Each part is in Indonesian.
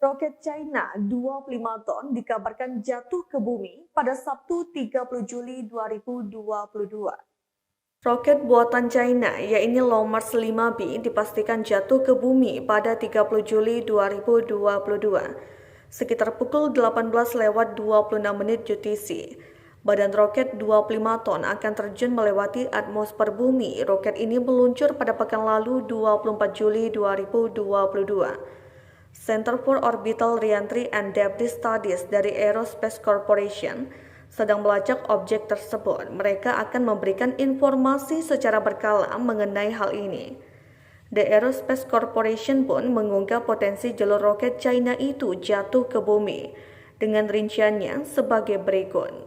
Roket China 25 ton dikabarkan jatuh ke bumi pada Sabtu 30 Juli 2022. Roket buatan China, yaitu Long March 5B, dipastikan jatuh ke bumi pada 30 Juli 2022, sekitar pukul 18:26 UTC. Badan roket 25 ton akan terjun melewati atmosfer bumi. Roket ini meluncur pada pekan lalu 24 Juli 2022. Center for Orbital Reentry and Debris Studies dari Aerospace Corporation sedang melacak objek tersebut. Mereka akan memberikan informasi secara berkala mengenai hal ini. The Aerospace Corporation pun mengunggah potensi jalur roket China itu jatuh ke bumi dengan rinciannya sebagai berikut.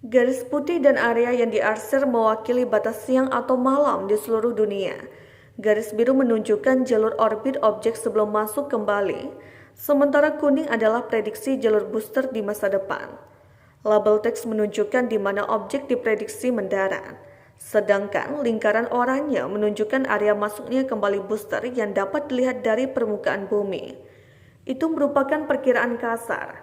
Garis putih dan area yang diarsir mewakili batas siang atau malam di seluruh dunia. Garis biru menunjukkan jalur orbit objek sebelum masuk kembali, sementara kuning adalah prediksi jalur booster di masa depan. Label teks menunjukkan di mana objek diprediksi mendarat, sedangkan lingkaran oranye menunjukkan area masuknya kembali booster yang dapat dilihat dari permukaan bumi. Itu merupakan perkiraan kasar.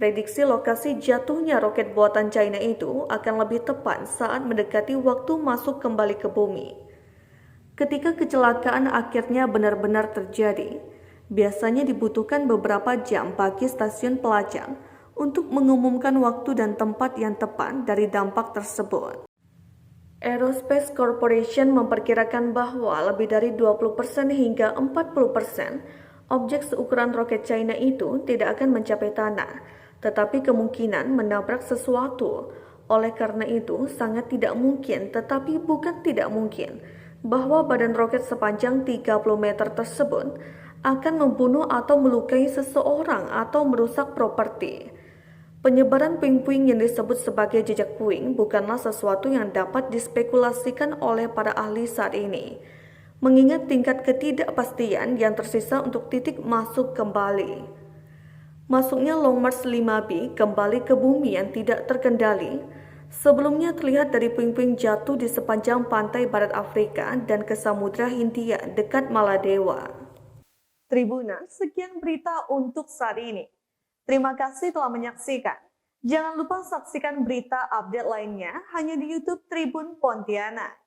Prediksi lokasi jatuhnya roket buatan China itu akan lebih tepat saat mendekati waktu masuk kembali ke bumi. Ketika kecelakaan akhirnya benar-benar terjadi, biasanya dibutuhkan beberapa jam bagi stasiun pelacak untuk mengumumkan waktu dan tempat yang tepat dari dampak tersebut. Aerospace Corporation memperkirakan bahwa lebih dari 20% hingga 40% objek seukuran roket China itu tidak akan mencapai tanah, tetapi kemungkinan menabrak sesuatu. Oleh karena itu, sangat tidak mungkin, tetapi bukan tidak mungkin, bahwa badan roket sepanjang 30 meter tersebut akan membunuh atau melukai seseorang atau merusak properti. Penyebaran puing-puing yang disebut sebagai jejak puing bukanlah sesuatu yang dapat dispekulasikan oleh para ahli saat ini, mengingat tingkat ketidakpastian yang tersisa untuk titik masuk kembali. Masuknya Long March 5B kembali ke bumi yang tidak terkendali sebelumnya terlihat dari puing-puing jatuh di sepanjang pantai barat Afrika dan ke Samudra Hindia dekat Maladewa. Tribuners, sekian berita untuk saat ini. Terima kasih telah menyaksikan. Jangan lupa saksikan berita update lainnya hanya di YouTube Tribun Pontianak.